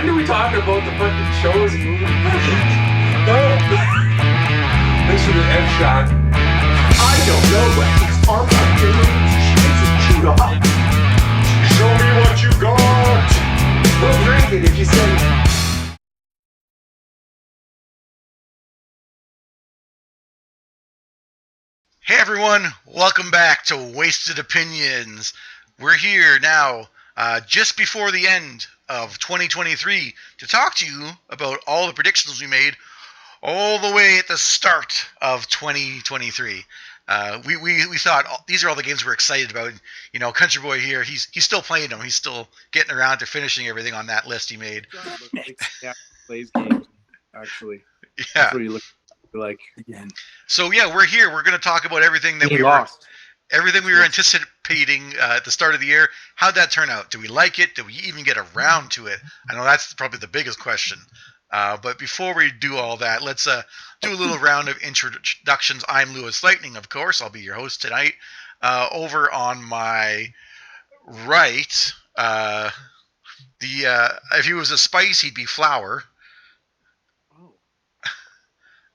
When do we talk about the fucking shows and movies? Thanks for the F shot. I don't know, but these arms are feeling chewed up. Show me what you got. We'll drink it if you say. Hey everyone, welcome back to Wasted Opinions. We're here now, just before the end of 2023, to talk to you about all the predictions we made all the way at the start of 2023. We thought these are all the games we're excited about. You know, CountryBoy here, he's still playing them. He's still getting around to finishing everything on that list he made. Yeah, plays games, actually. Yeah. That's what you look like again. So yeah, we're here. We're going to talk about everything that we were anticipating at the start of the year. How'd that turn out? Do we like it? Did we even get around to it? I know that's probably the biggest question. But before we do all that, let's do a little round of introductions. I'm LewisLightning, of course. I'll be your host tonight. Over on my right, if he was a spice, he'd be flour.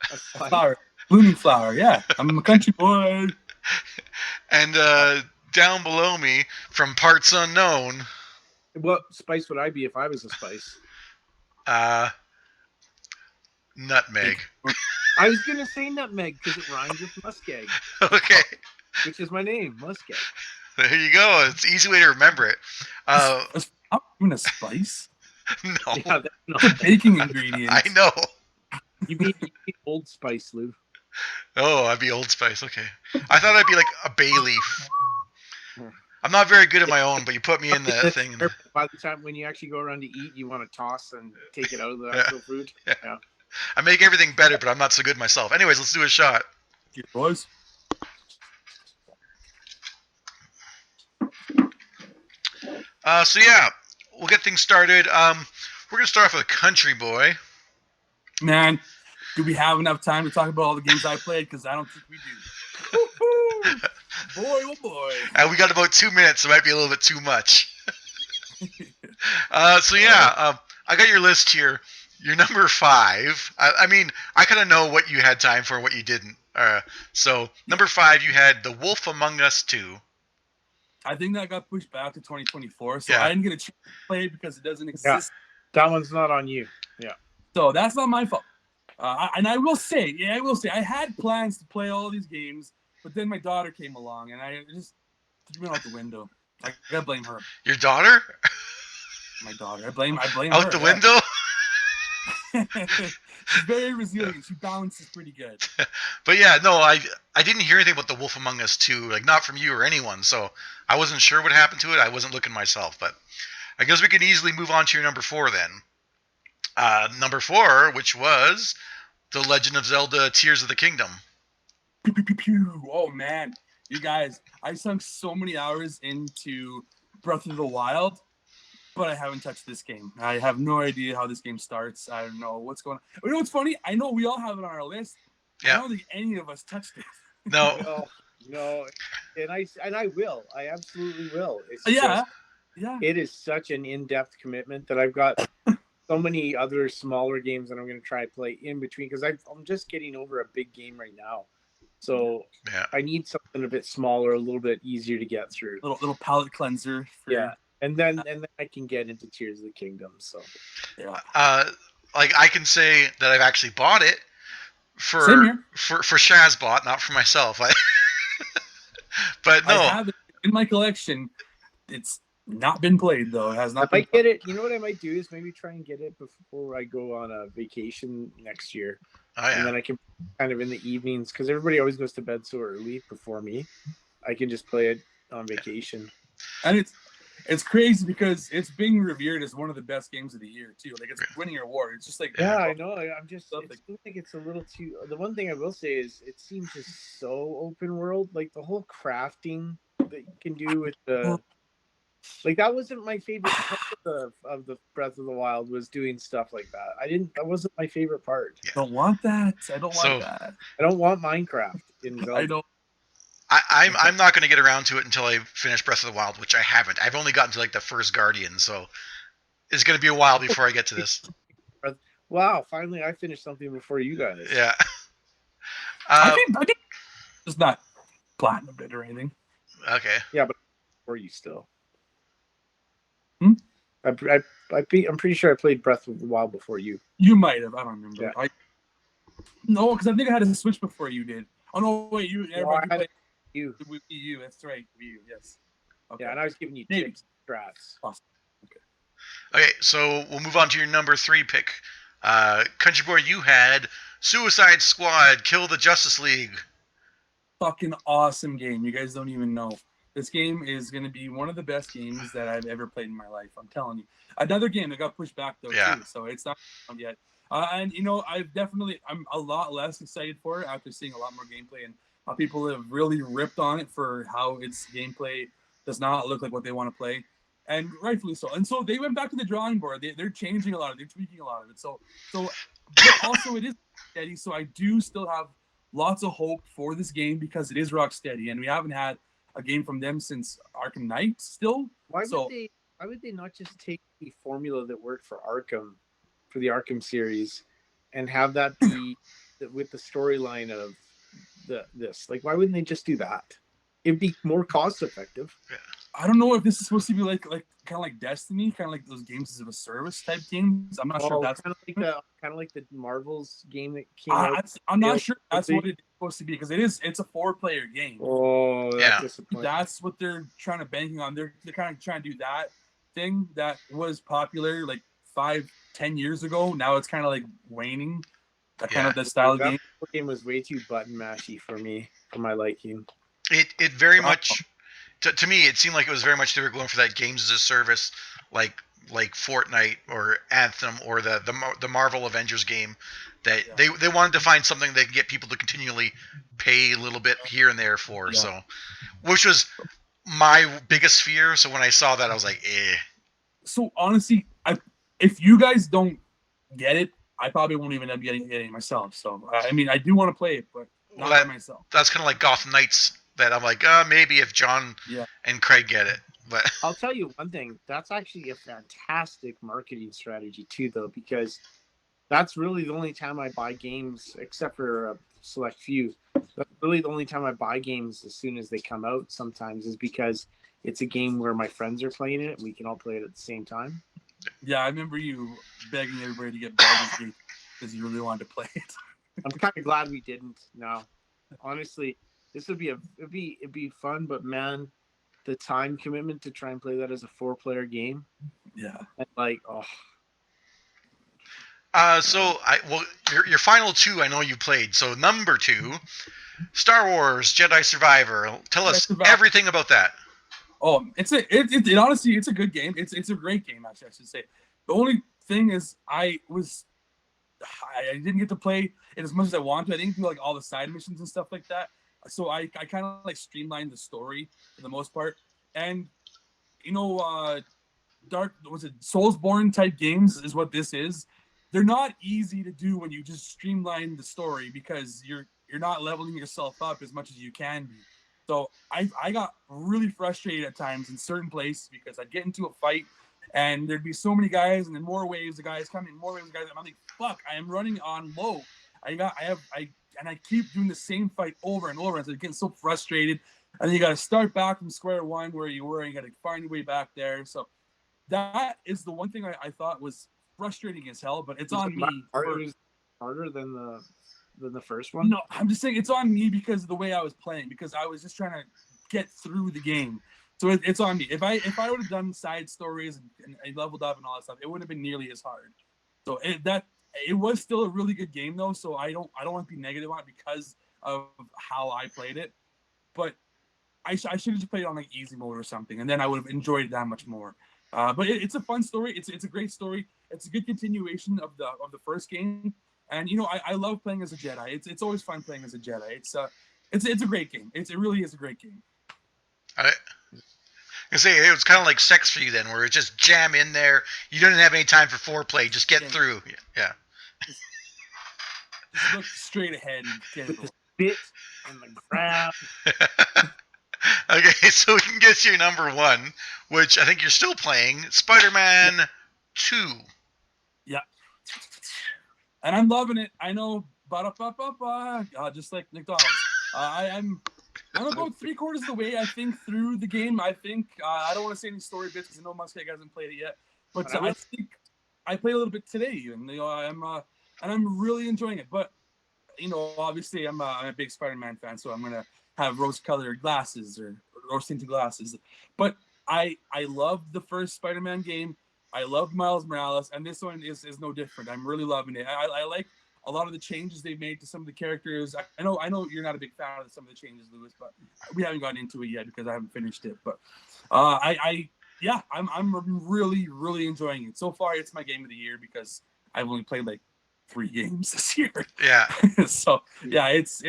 Oh, flower, blooming flower. Yeah, I'm a country boy. And down below me, from parts unknown. What spice would I be if I was a spice? Nutmeg. I was gonna say nutmeg because it rhymes with MussKeg. Okay. Which is my name, MussKeg. There you go. It's an easy way to remember it. I'm doing a spice. No. Yeah, that's not baking ingredients. I know. You be Old Spice, Lou. Oh, I'd be Old Spice. Okay. I thought I'd be like a bay leaf. I'm not very good at my own, but you put me in the thing. By the time when you actually go around to eat, you want to toss and take it out of the actual food. Yeah. I make everything better, but I'm not so good myself. Anyways, let's do a shot. Here, boys. So yeah, we'll get things started. We're gonna start off with CountryBoy. Man, do we have enough time to talk about all the games I played? Because I don't think we do. Boy, oh boy. We got about 2 minutes, so it might be a little bit too much. So yeah, I got your list here. You're number 5. I mean, I kind of know what you had time for and what you didn't. So number 5, you had The Wolf Among Us 2. I think that got pushed back to 2024, so yeah. I didn't get a chance to play it because it doesn't exist. Yeah. That one's not on you. Yeah. So that's not my fault. And I will say, I had plans to play all these games, but then my daughter came along, and I just went out the window. I gotta blame her. Your daughter? My daughter. I blame out her. Out the window? She's very resilient. She balances pretty good. But yeah, no, I didn't hear anything about The Wolf Among Us 2, like not from you or anyone, so I wasn't sure what happened to it. I wasn't looking myself, but I guess we can easily move on to your number 4 then. Number 4, which was The Legend of Zelda Tears of the Kingdom. Pew, pew, pew, pew. Oh man, you guys, I sunk so many hours into Breath of the Wild, but I haven't touched this game. I have no idea how this game starts. I don't know what's going on. You know what's funny? I know we all have it on our list. Yeah. I don't think any of us touched it. No. No. And I will. I absolutely will. It's yeah. It is such an in-depth commitment that I've got so many other smaller games that I'm going to try to play in between because I'm just getting over a big game right now. So I need something a bit smaller, a little bit easier to get through. Little palate cleanser. And then I can get into Tears of the Kingdom. So like I can say that I've actually bought it for Shazbot, not for myself. But no, I have it in my collection. It's not been played though. It has not. If I get it, you know what I might do is maybe try and get it before I go on a vacation next year. Oh, yeah. And then I can kind of in the evenings because everybody always goes to bed so early before me. I can just play it on vacation. And it's crazy because it's being revered as one of the best games of the year too. Like it's winning an award. It's just like I know. I'm just I think it's a little too. The one thing I will say is it seems just so open world. Like the whole crafting that you can do with the. Like that wasn't my favorite part of the Breath of the Wild was doing stuff like that. That wasn't my favorite part. I don't want that. I don't want that. I don't want Minecraft in Zelda. I don't. I'm not going to get around to it until I finish Breath of the Wild, which I haven't. I've only gotten to like the first Guardian, so it's going to be a while before I get to this. Wow, finally I finished something before you guys. Yeah. I think it's not platinum bit or anything. Okay. Yeah, but before you still. Hmm? I'm pretty sure I played Breath of the Wild before you. You might have. I don't remember. Yeah. No, because I think I had a Switch before you did. Oh no, wait, you. No, I Everybody had played you. with you. That's right, Wii U. Yes. Okay. Yeah, and I was giving you Maybe. tips, strats. Awesome. Okay, so we'll move on to your number 3 pick. Country Boy, you had Suicide Squad: Kill the Justice League. Fucking awesome game. You guys don't even know. This game is going to be one of the best games that I've ever played in my life. I'm telling you. Another game that got pushed back though Yeah. too, so it's not out yet. And I'm a lot less excited for it after seeing a lot more gameplay and how people have really ripped on it for how its gameplay does not look like what they want to play, and rightfully so. And so they went back to the drawing board. They're changing a lot of it. They're tweaking a lot of it. So, but also it is steady. So I do still have lots of hope for this game because it is Rocksteady, and we haven't had a game from them since Arkham Knight. Still, Why would they not just take the formula that worked for Arkham, for the Arkham series, and have that be with the storyline of this? Like, why wouldn't they just do that? It'd be more cost effective. I don't know if this is supposed to be like kind of like Destiny, kind of like those games as a service type games. I'm not sure if that's kind of like the Marvel's game that came out. I'm not sure that's what it's supposed to be because it's a 4-player game. Oh, that's Yeah. disappointing. That's what they're trying to banking on. They're kind of trying to do that thing that was popular like 5-10 years ago. Now it's kind of like waning. That kind of the style of game. That game was way too button mashy for me, for my liking. It very much, to me, it seemed like it was very much they were going for that games as a service, like Fortnite or Anthem or the Marvel Avengers game. That they wanted to find something they could get people to continually pay a little bit here and there for. Yeah. So, which was my biggest fear. So when I saw that, I was like, eh. So honestly, if you guys don't get it, I probably won't even end up getting it myself. So I mean, I do want to play it, but not by myself. That's kind of like Gotham Knights. That I'm like, maybe if John and Craig get it. But I'll tell you one thing. That's actually a fantastic marketing strategy too, though, because that's really the only time I buy games, except for a select few. That's really the only time I buy games as soon as they come out. Sometimes is because it's a game where my friends are playing it and we can all play it at the same time. Yeah, I remember you begging everybody to get Baldur's Gate because you really wanted to play it. I'm kind of glad we didn't. Now, honestly, this would it'd be fun, but man, the time commitment to try and play that as a 4-player game. Yeah. And like, your final 2 I know you played. So number 2, Star Wars Jedi Survivor. Tell us everything about that. Oh, it honestly, it's a good game. It's a great game, actually, I should say. The only thing is I didn't get to play it as much as I wanted to. I didn't do like all the side missions and stuff like that. So I kind of like streamlined the story for the most part. And Soulsborne type games is what this is. They're not easy to do when you just streamline the story because you're not leveling yourself up as much as you can be. So I got really frustrated at times in certain places because I'd get into a fight and there'd be so many guys and then more waves of guys coming, more waves of guys. I'm like, fuck, I am running on low. And I keep doing the same fight over and over. And so I'm getting so frustrated. And then you got to start back from square one where you were and you got to find your way back there. So that is the one thing I thought was frustrating as hell, but it's on me. Harder than the first one? No, I'm just saying it's on me because of the way I was playing, because I was just trying to get through the game. So it's on me. If I would have done side stories and I leveled up and all that stuff, it wouldn't have been nearly as hard. So it was still a really good game though. So I don't want to be negative on it because of how I played it. But I should have just played it on like easy mode or something, and then I would have enjoyed it that much more. But it's a fun story. It's a great story. It's a good continuation of the first game. And I love playing as a Jedi. It's always fun playing as a Jedi. It's a great game. It really is a great game. I say it was kind of like sex for you then, where it just jam in there. You didn't have any time for foreplay. Just get through. Yeah. Just look straight ahead and get it. Spit and the ground. Okay, so we can get to your number 1, which I think you're still playing, Spider-Man 2. Yeah. And I'm loving it. I know, just like McDonald's. I'm about 3/4 of the way, I think, through the game. I think I don't want to say any story bits because I know MussKeg hasn't played it yet. But I think I played a little bit today, even. I'm really enjoying it. But obviously, I'm a big Spider-Man fan, so I'm gonna have rose-colored glasses or rose-tinted glasses. But I love the first Spider-Man game. I loved Miles Morales, and this one is no different. I'm really loving it. I like a lot of the changes they've made to some of the characters. I know you're not a big fan of some of the changes, Lewis, but we haven't gotten into it yet because I haven't finished it. But I'm really, really enjoying it. So far, it's my game of the year because I've only played like 3 games this year. Yeah. So yeah, it's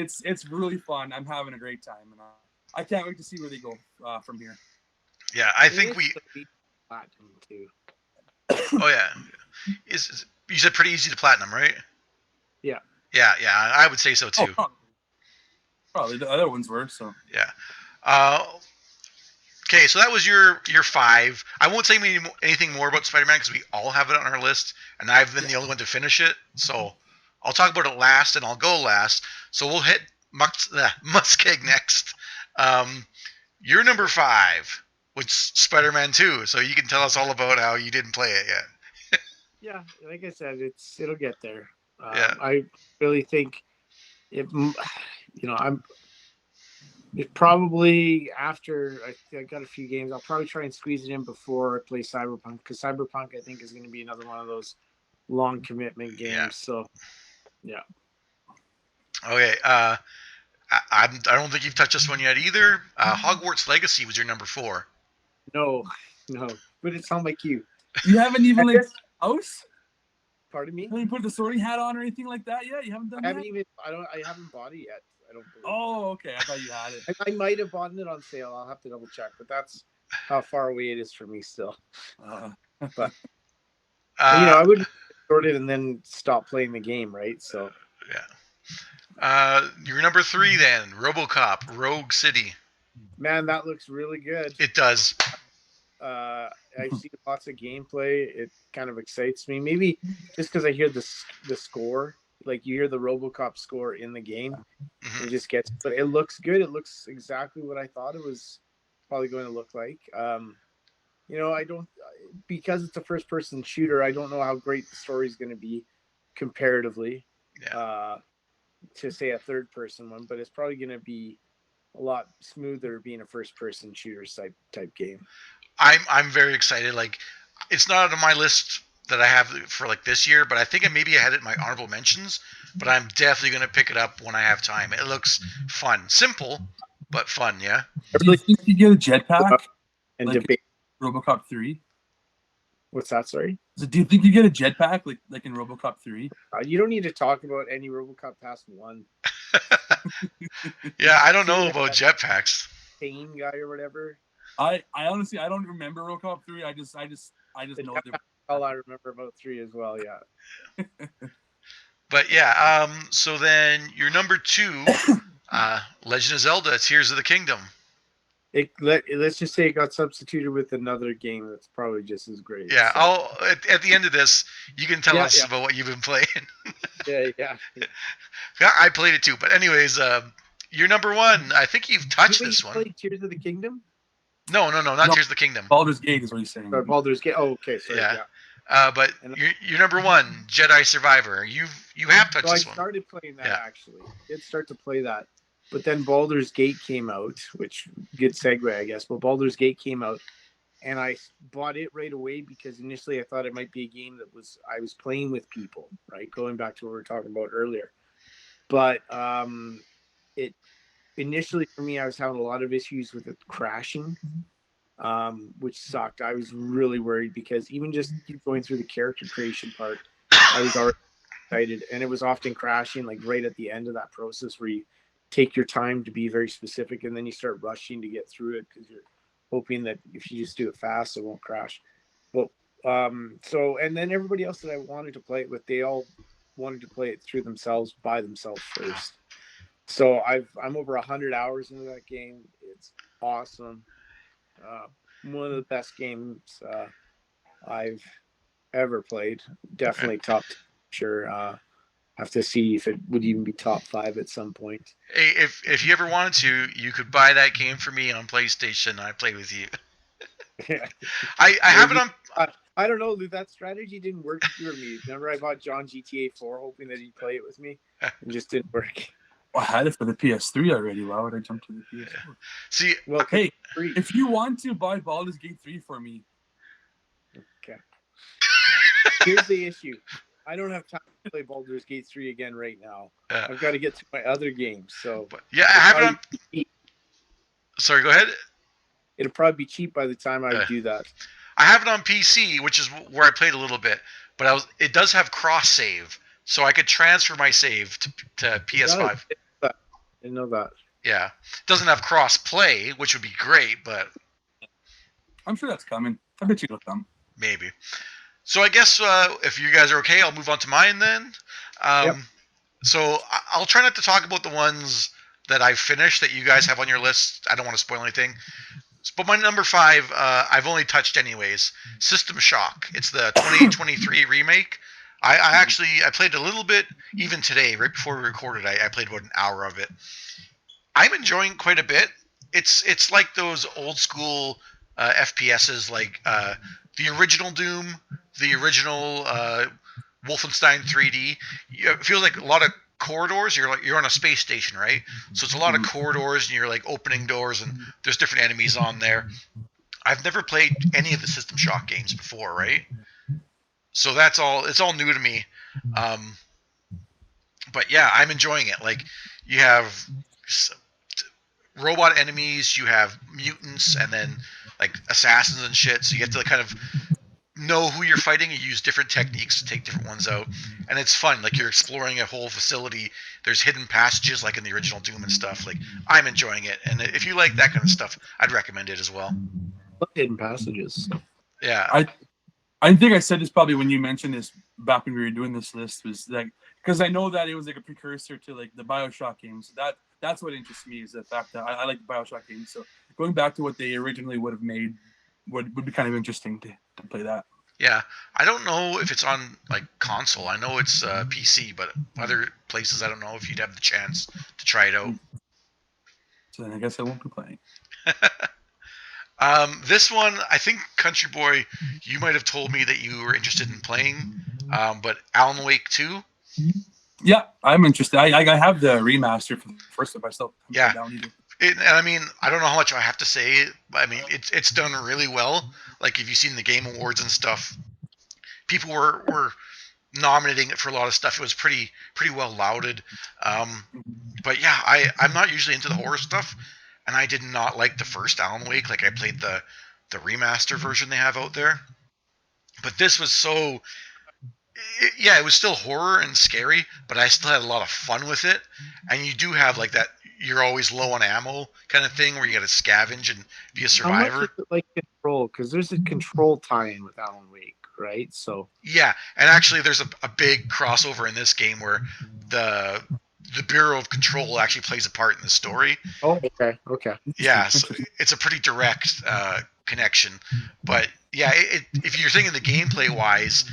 really fun. I'm having a great time, and I can't wait to see where they go from here. Yeah, I think we. Platinum too. Oh yeah, you said pretty easy to platinum, right? Yeah. Yeah, I would say so too. Probably the other ones were so. Yeah. Okay, so that was your 5. I won't say anything more about Spider-Man because we all have it on our list, and I've been the only one to finish it. So I'll talk about it last, and I'll go last. So we'll hit MussKeg next. Your number 5 was Spider-Man 2. So you can tell us all about how you didn't play it yet. Yeah, like I said, it'll get there. Yeah. I really think it. It probably after I got a few games, I'll probably try and squeeze it in before I play Cyberpunk because Cyberpunk I think is going to be another one of those long commitment games. Yeah. So, yeah. Okay. I don't think you've touched this one yet either. Hogwarts Legacy was your number 4. No, but it's on my queue. You haven't even like house. Pardon me? Have you put the sorting hat on or anything like that yet? You haven't done that? I haven't bought it yet. I don't believe. Oh, okay. I thought you had it. I might have bought it on sale. I'll have to double check, but that's how far away it is from me still. But I would sort it and then stop playing the game, right? So yeah. Your number 3 then, RoboCop Rogue City. Man, that looks really good. It does. I've seen lots of gameplay. It kind of excites me. Maybe just because I hear the score, like you hear the RoboCop score in the game, it just gets. But it looks good. It looks exactly what I thought it was probably going to look like. I don't because it's a first-person shooter. I don't know how great the story is going to be comparatively to say a third-person one, but it's probably going to be a lot smoother being a first-person shooter type game. I'm very excited. Like, it's not on my list that I have for like this year, but I think maybe I had it in my honorable mentions. But I'm definitely gonna pick it up when I have time. It looks fun, simple, but fun. Yeah. Do you think you get a jetpack? And like debate RoboCop 3. What's that? Sorry. So do you think you get a jetpack like in RoboCop 3? You don't need to talk about any RoboCop past 1. Yeah, I don't know about jetpacks. Pain guy or whatever. I honestly I don't remember RoboCop 3. I just know that. All I remember about 3 as well. Yeah. But yeah, so then your number 2, Legend of Zelda: Tears of the Kingdom. Let's just say it got substituted with another game that's probably just as great. Yeah, so. at the end of this, you can tell us about what you've been playing. Yeah. I played it too, but anyways, your number 1. I think you've touched this one. Played Tears of the Kingdom? No, not Tears of the Kingdom. Baldur's Gate is what he's saying. Baldur's Gate. Oh, okay. Sorry, yeah. But your number 1, Jedi Survivor. You have touched this one. I started playing that actually. I did start to play that, but then Baldur's Gate came out, which good segue, I guess. But Baldur's Gate came out, and I bought it right away because initially I thought it might be a game that I was playing with people, right? Going back to what we were talking about earlier, but it initially for me I was having a lot of issues with it crashing. Which sucked. I was really worried because even just going through the character creation part, I was already excited, and it was often crashing like right at the end of that process where you take your time to be very specific and then you start rushing to get through it because you're hoping that if you just do it fast, it won't crash. But and then everybody else that I wanted to play it with, they all wanted to play it through themselves by themselves first. So I'm over 100 hours into that game. It's awesome. One of the best games I've ever played. Definitely top 10, sure. Have to see if it would even be top 5 at some point. Hey, if you ever wanted to, you could buy that game for me on PlayStation. And I play with you. I have it on. I don't know, Lou. That strategy didn't work for me. Remember, I bought John GTA 4 hoping that he'd play it with me, and just didn't work. I had it for the PS3 already. Why would I jump to the PS4? See, Well, Hey, free. if you want to buy Baldur's Gate 3 for me, Okay. Here's the issue. I don't have time to play Baldur's Gate 3 again right now. I've got to get to my other games. So but yeah, I have it on. Sorry, go ahead. it'll probably be cheap by the time I do that. I have it on PC, which is where I played a little bit, but it does have cross save, so I could transfer my save to PS5. I didn't know that. Yeah, it doesn't have cross play, which would be great, but I'm sure that's coming. I bet you it'll come. maybe. So I guess if you guys are okay, I'll move on to mine then. Yep. So I'll try not to talk about the ones that I've finished that you guys have on your list. I don't want to spoil anything. But my number 5, I've only touched anyways. System Shock. It's the 2023 remake. I played a little bit even today, right before we recorded. I played about an hour of it. I'm enjoying quite a bit. It's like those old school FPSs, like the original Doom, the original Wolfenstein 3D. It feels like a lot of corridors. You're on a space station, right? So it's a lot of corridors, and you're like opening doors, and there's different enemies on there. I've never played any of the System Shock games before, right? So it's all new to me. But yeah, I'm enjoying it. Like, you have robot enemies, you have mutants, and then like assassins and shit. So you have to kind of know who you're fighting and use different techniques to take different ones out. And it's fun. Like, you're exploring a whole facility. There's hidden passages like in the original Doom and stuff. Like, I'm enjoying it. And if you like that kind of stuff, I'd recommend it as well. Hidden passages. Yeah. I think I said this probably when you mentioned this back when we were doing this list, was like, because I know that it was like a precursor to like the BioShock games. So that's what interests me, is the fact that I like the BioShock games. So going back to what they originally would have made would be kind of interesting to play that. Yeah, I don't know if it's on like console. I know it's PC, but other places I don't know if you'd have the chance to try it out. So then I guess I won't be playing. This one, I think Country Boy, you might have told me that you were interested in playing, but Alan Wake 2. Yeah, I'm interested. I have the remaster for the first one, but I still haven't put it down either. And I mean, I don't know how much I have to say. But I mean, it's done really well. Like, if you've seen the Game Awards and stuff, people were nominating it for a lot of stuff. It was pretty well lauded. But yeah, I'm not usually into the horror stuff, and I did not like the first Alan Wake. Like, I played the remaster version they have out there, but this was so. It was still horror and scary, but I still had a lot of fun with it. And you do have like that, you're always low on ammo kind of thing where you got to scavenge and be a survivor. How much is it like Control? Because there's a Control tie-in with Alan Wake, right? So yeah, and actually there's a big crossover in this game where the Bureau of Control actually plays a part in the story. Oh, okay. Yeah, so it's a pretty direct connection. But yeah, if you're thinking the gameplay wise,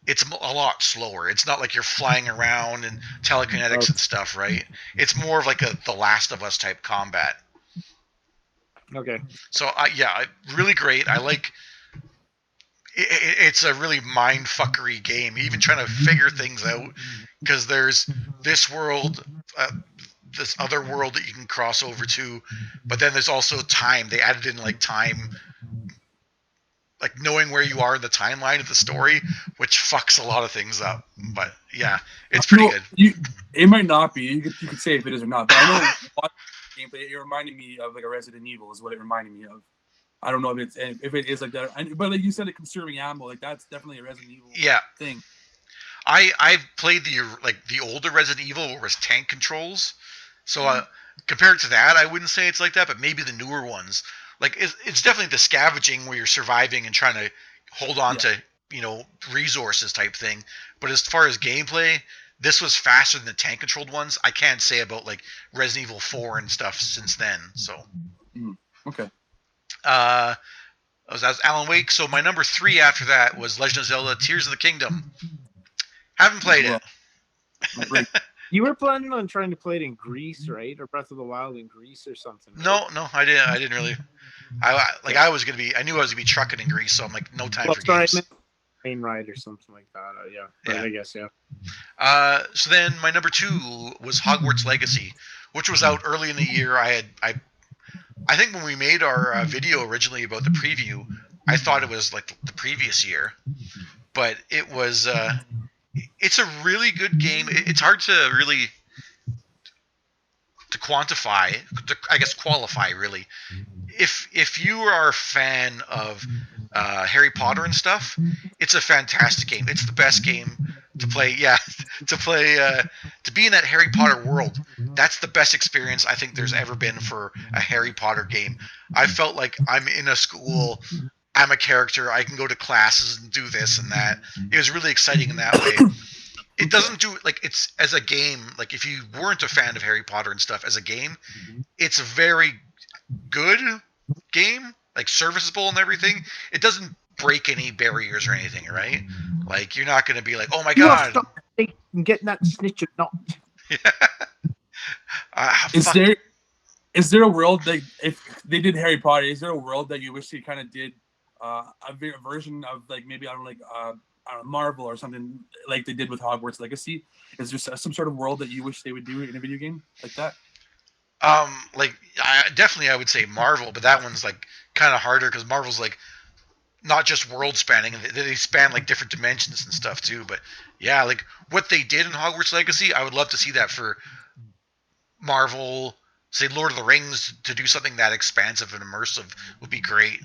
it's a lot slower. It's not like you're flying around and telekinetics and stuff, right? It's more of like the Last of Us type combat. Okay. So really great. I like. It's a really mind-fuckery game. Even trying to figure things out, because there's this world, this other world that you can cross over to, but then there's also time. They added in like time. Like knowing where you are in the timeline of the story, which fucks a lot of things up. But yeah, it's pretty good. It might not be. You could say if it is or not. But I know gameplay. It reminded me of like a Resident Evil is what it reminded me of. I don't know if it is like that. But like you said, conserving ammo, like that's definitely a Resident Evil thing. I've played the older Resident Evil where it was tank controls. So compared to that, I wouldn't say it's like that, but maybe the newer ones. Like, it's definitely the scavenging where you're surviving and trying to hold on to, resources type thing. But as far as gameplay, this was faster than the tank-controlled ones. I can't say about, like, Resident Evil 4 and stuff since then, so. Okay. That was Alan Wake. So my number 3 after that was Legend of Zelda: Tears of the Kingdom. Haven't played it. You were planning on trying to play it in Greece, right? Or Breath of the Wild in Greece or something. Right? No, I didn't really. I was gonna be. I knew I was gonna be trucking in Greece, so I'm like, no time for games. Plane ride or something like that. Yeah. But I guess So then my number 2 was Hogwarts Legacy, which was out early in the year. I think when we made our video originally about the preview, I thought it was like the previous year, but it was. It's a really good game. It's hard to really quantify, I guess qualify really. If you are a fan of Harry Potter and stuff, it's a fantastic game. It's the best game to play. Yeah, to be in that Harry Potter world. That's the best experience I think there's ever been for a Harry Potter game. I felt like I'm in a school. I'm a character. I can go to classes and do this and that. It was really exciting in that way. It doesn't do like it's as a game. Like if you weren't a fan of Harry Potter and stuff as a game, it's a very good game, like serviceable and everything. It doesn't break any barriers or anything, right? Like you're not going to be like, oh my god, getting that snitch or not. Is there a world that if they did Harry Potter, is there a world that you wish they kind of did a version of like maybe I don't know, Marvel or something like they did with Hogwarts Legacy? Is there some sort of world that you wish they would do in a video game like that? Like I would say Marvel, but that one's like kind of harder because Marvel's like not just world spanning; they span like different dimensions and stuff too. But yeah, like what they did in Hogwarts Legacy, I would love to see that for Marvel. Say Lord of the Rings, to do something that expansive and immersive would be great.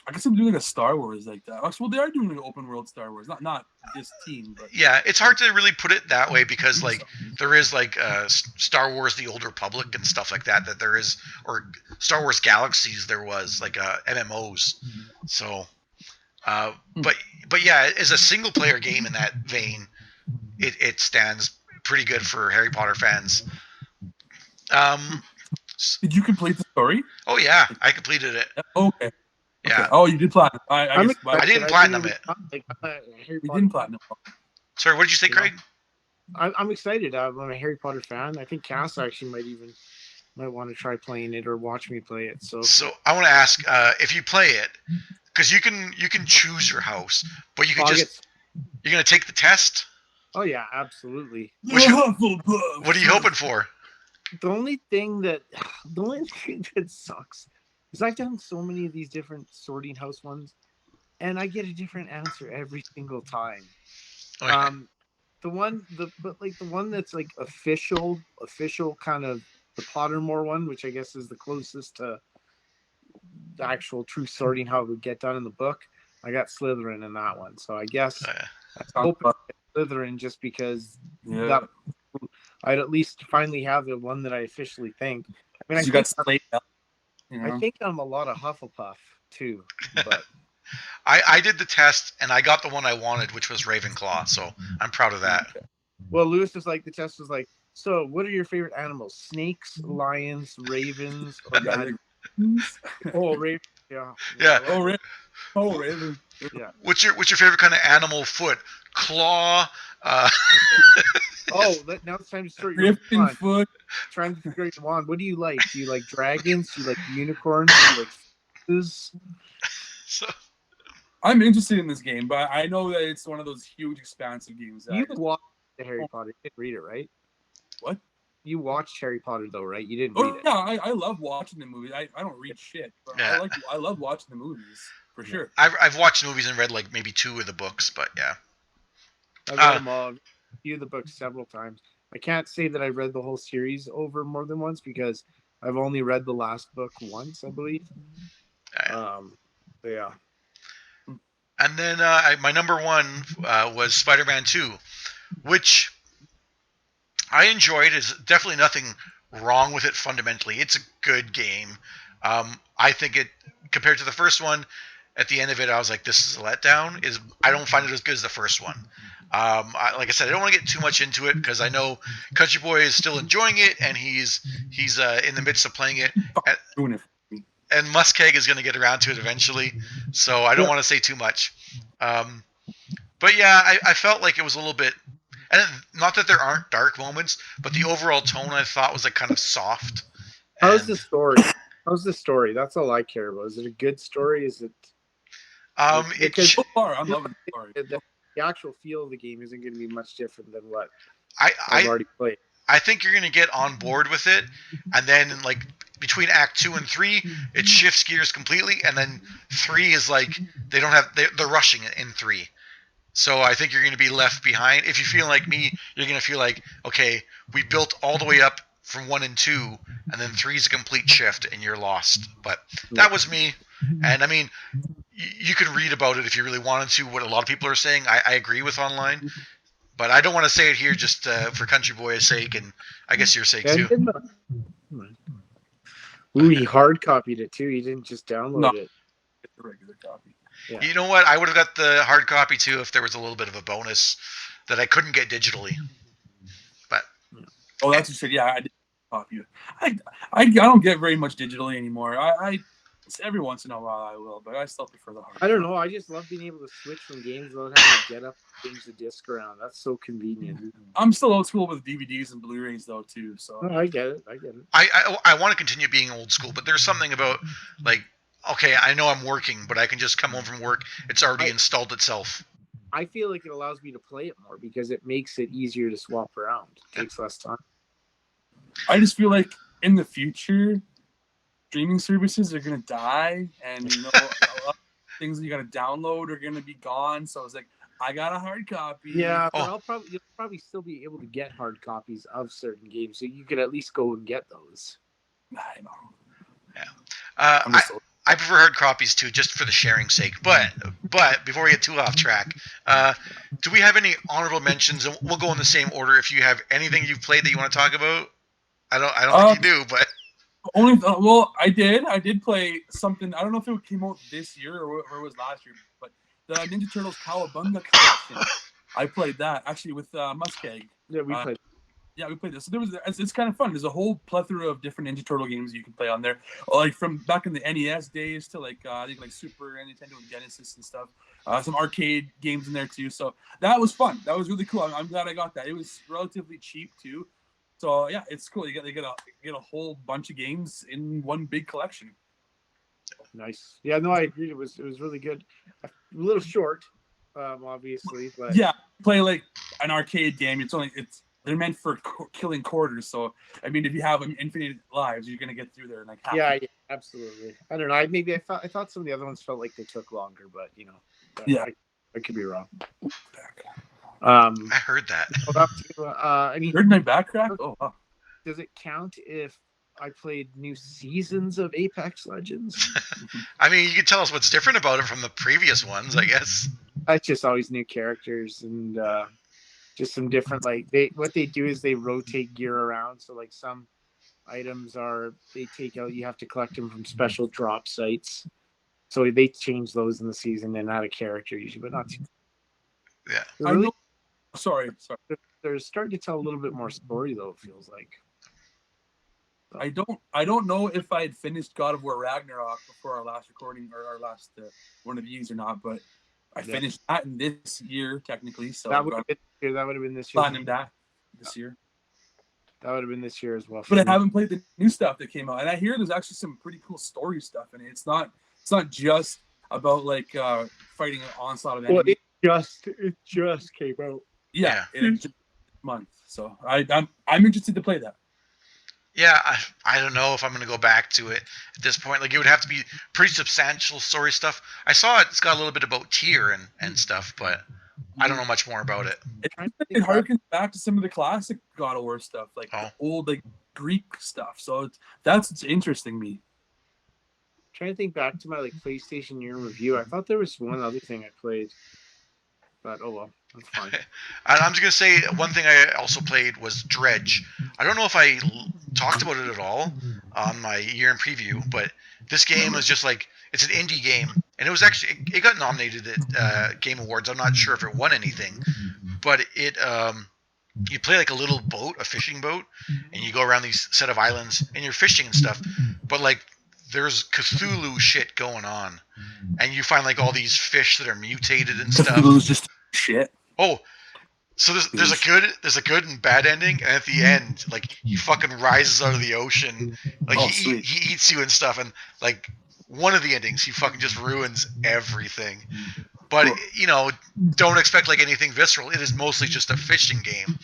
I guess I'm doing a Star Wars like that. Well, they are doing an open world Star Wars, not this team, but yeah, it's hard to really put it that way because like there is like Star Wars: The Old Republic and stuff like that there is, or Star Wars Galaxies there was like MMOs. So, but yeah, as a single player game in that vein, it stands pretty good for Harry Potter fans. Did you complete the story? Oh yeah, I completed it. Okay. Yeah. Okay. Oh, you did platinum. I didn't platinum it. You didn't platinum. Sorry, what did you say, Craig? I'm excited. I'm a Harry Potter fan. I think Cass actually might want to try playing it or watch me play it. So I want to ask if you play it, because you can choose your house, but you can you're gonna take the test. Oh yeah, absolutely. What are you hoping for? The only thing that sucks is I've done so many of these different sorting house ones, and I get a different answer every single time. Okay. The one that's like official kind of the Pottermore one, which I guess is the closest to the actual true sorting how it would get done in the book. I got Slytherin in that one, so I guess I hope it's Slytherin just because that I'd at least finally have the one that I officially think. I mean, I think I'm a lot of Hufflepuff too, but I did the test and I got the one I wanted, which was Ravenclaw. So I'm proud of that. Well, Lewis was like, the test was like, so what are your favorite animals? Snakes, lions, ravens, or ravens? Yeah. Yeah. Ravens. Yeah. What's your favorite kind of animal foot? Claw. Now it's time to start your Griffin foot. Trying to figure out one. What do you like? Do you like dragons? Do you like unicorns? Do you like fishes? So I'm interested in this game, but I know that it's one of those huge, expansive games. You watched the Harry Potter. You didn't read it, right? What? You watched Harry Potter, though, right? You didn't read it. Yeah, I love watching the movie. I don't read shit, but I love watching the movies for sure. I've watched movies and read like maybe 2 of the books, but yeah. I've read them all. A few of the books several times. I can't say that I read the whole series over more than once because I've only read the last book once, I believe. Yeah. And then my number 1 was Spider-Man 2, which I enjoyed. There's definitely nothing wrong with it fundamentally. It's a good game. I think it, compared to the first one, at the end of it, I was like, this is a letdown. I don't find it as good as the first one. Like I said, I don't want to get too much into it because I know CountryBoy is still enjoying it and he's in the midst of playing it. and MussKeg is going to get around to it eventually, so I don't want to say too much. But yeah, I felt like it was a little bit, and not that there aren't dark moments, but the overall tone I thought was like kind of soft. How's the story? How's the story? That's all I care about. Is it a good story? Is it? Because so far, I'm loving the story. The actual feel of the game isn't going to be much different than what I've already played. I think you're going to get on board with it, and then like between Act 2 and 3, it shifts gears completely, and then 3 is like they're rushing it in 3. So I think you're going to be left behind. If you feel like me, you're going to feel like, okay, we built all the way up from 1 and 2, and then 3 is a complete shift, and you're lost. But that was me, and I mean, you can read about it if you really wanted to. What a lot of people are saying, I agree with online. But I don't want to say it here just for CountryBoy's sake, and I guess your sake too. Ooh, he hard copied it too. He didn't just download it. It's a regular copy. Yeah. You know what? I would have got the hard copy too if there was a little bit of a bonus that I couldn't get digitally. But that's what you said. Yeah, I did copy it. I don't get very much digitally anymore. I every once in a while I will, but I still prefer the hard. I don't know. I just love being able to switch from games without having to get up and change the disc around. That's so convenient. I'm still old school with DVDs and Blu-rays though too. So I get it. I want to continue being old school, but there's something about like, okay, I know I'm working, but I can just come home from work. It's already installed itself. I feel like it allows me to play it more because it makes it easier to swap around. It takes less time. I just feel like in the future, streaming services are gonna die, and a lot of things that you gotta download are gonna be gone. So it's like, I got a hard copy. Yeah, but you'll probably still be able to get hard copies of certain games, so you could at least go and get those. I know. Yeah. I prefer hard copies too, just for the sharing sake. But before we get too off track, do we have any honorable mentions? And we'll go in the same order. If you have anything you've played that you want to talk about, I don't think you do, but. I did play something. I don't know if it came out this year or it was last year, but the Ninja Turtles Cowabunga collection. I played that actually with MussKeg. Yeah, we played. Yeah, we played this. So it's kind of fun. There's a whole plethora of different Ninja Turtle games you can play on there, like from back in the NES days to I think like Super Nintendo and Genesis and stuff. Some arcade games in there too. So that was fun. That was really cool. I'm glad I got that. It was relatively cheap too. So yeah, it's cool. You get a whole bunch of games in one big collection. Nice. Yeah, no, I agree. It was really good. A little short, obviously, but yeah, play like an arcade game. They're meant for killing quarters. So I mean, if you have infinite lives, you're gonna get through there in like half. Yeah, absolutely. I don't know. I thought some of the other ones felt like they took longer, but yeah, I could be wrong. I heard that. Heard my back crack? Oh, wow. Does it count if I played new seasons of Apex Legends? I mean, you can tell us what's different about it from the previous ones, I guess. It's just always new characters and just some different, what they do is they rotate gear around. So like some items they take out, you have to collect them from special drop sites. So they change those in the season and add a character usually, but not too. Yeah. Really, sorry. They're starting to tell a little bit more story though, it feels like. So. I don't know if I had finished God of War Ragnarok before our last recording or our last one of these or not, but I finished that in this year technically. So that would have been this year. Platinum that this year. That would have been this year as well. But I haven't played the new stuff that came out, and I hear there's actually some pretty cool story stuff in it. It's not just about fighting an onslaught of enemies. Well, it just came out. Yeah. It's just a month. So I'm interested to play that. Yeah, I don't know if I'm going to go back to it at this point. Like, it would have to be pretty substantial story stuff. I saw it's got a little bit about Tyr and stuff, but I don't know much more about it. It harkens back to some of the classic God of War stuff, like the old Greek stuff. So that's what's interesting me. I'm trying to think back to my PlayStation year review. I thought there was one other thing I played, but oh well. That's fine. I'm just going to say one thing I also played was Dredge. I don't know if I talked about it at all on my year in preview, but this game was just it's an indie game. And it was actually, it got nominated at Game Awards. I'm not sure if it won anything, but you play like a little boat, a fishing boat, and you go around these set of islands and you're fishing and stuff. But there's Cthulhu shit going on, and you find like all these fish that are mutated and stuff. Cthulhu's just shit. Oh, so there's a good and bad ending, and at the end, like he fucking rises out of the ocean, like he eats you and stuff, and like one of the endings, he fucking just ruins everything. But you know, don't expect like anything visceral. It is mostly just a fishing game.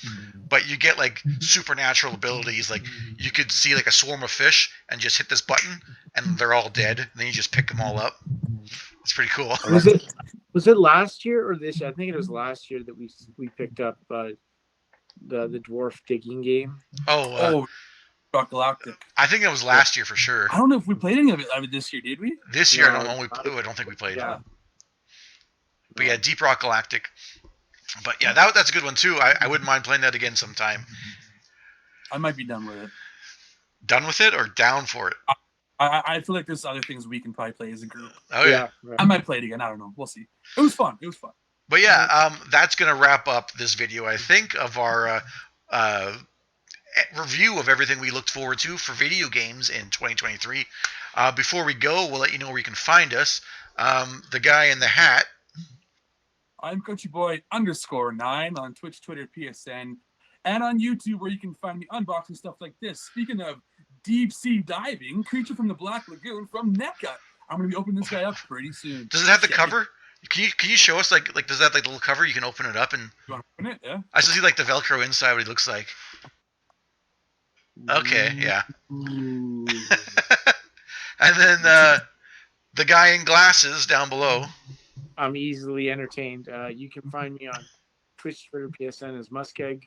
But you get like supernatural abilities. Like you could see like a swarm of fish and just hit this button, and they're all dead. And then you just pick them all up. It's pretty cool. Was it last year or this year? I think it was last year that we picked up the dwarf digging game. Rock Galactic. I think it was last year for sure. I don't know if we played any of it this year. Did we? This year, I don't think we played. Yeah. But yeah, Deep Rock Galactic. But yeah, that's a good one too. I wouldn't mind playing that again sometime. I might be done with it. Done with it or down for it? I feel like there's other things we can probably play as a group. Oh yeah. Right. I might play it again. I don't know. We'll see. It was fun. But yeah, that's gonna wrap up this video, I think, of our review of everything we looked forward to for video games in 2023. Before we go, we'll let you know where you can find us. The guy in the hat. I'm CountryBoy_9 on Twitch, Twitter, PSN, and on YouTube, where you can find me unboxing stuff like this. Speaking of deep sea diving, Creature from the Black Lagoon from NECA. I'm gonna be opening this guy up pretty soon. Does it have the cover? Can you show us like does that have like the little cover? You can open it up and. You want to open it? Yeah. I still see like the Velcro inside what it looks like. Okay, yeah. And then the guy in glasses down below. I'm easily entertained. You can find me on Twitch, Twitter, PSN as MussKeg.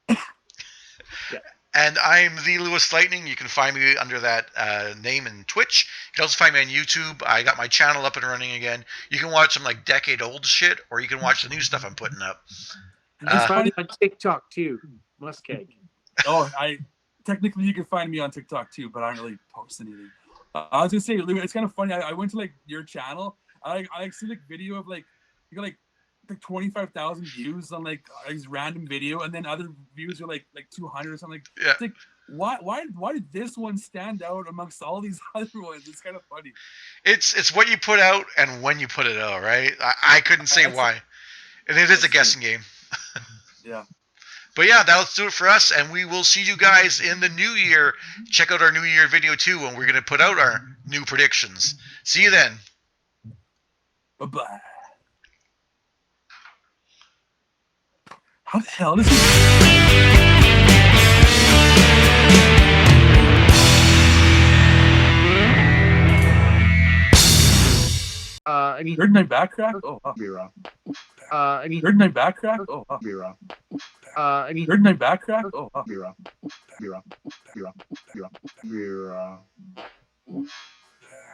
Yeah. And I'm the LewisLightning. You can find me under that name in Twitch. You can also find me on YouTube. I got my channel up and running again. You can watch some like decade-old shit, or you can watch the new stuff I'm putting up. It's funny on TikTok too, MussKeg. Technically you can find me on TikTok too, but I don't really post anything. I was gonna say, it's kind of funny. I went to like your channel. I see like video of like you got like 25,000 views on like this random video, and then other views are like 200 or something. Yeah. It's like why did this one stand out amongst all these other ones? It's kind of funny. It's what you put out and when you put it out, right? I couldn't say why, and it is a guessing game. Yeah. But yeah, that'll do it for us, and we will see you guys in the new year. Check out our new year video too, and we're gonna put out our new predictions. See you then. Bye-bye. How the hell does he... Heard my back crack? Oh, I'll be wrong. Heard my back crack? Oh, I'll be wrong. Heard my back crack? Oh, I'll be wrong. Be wrong.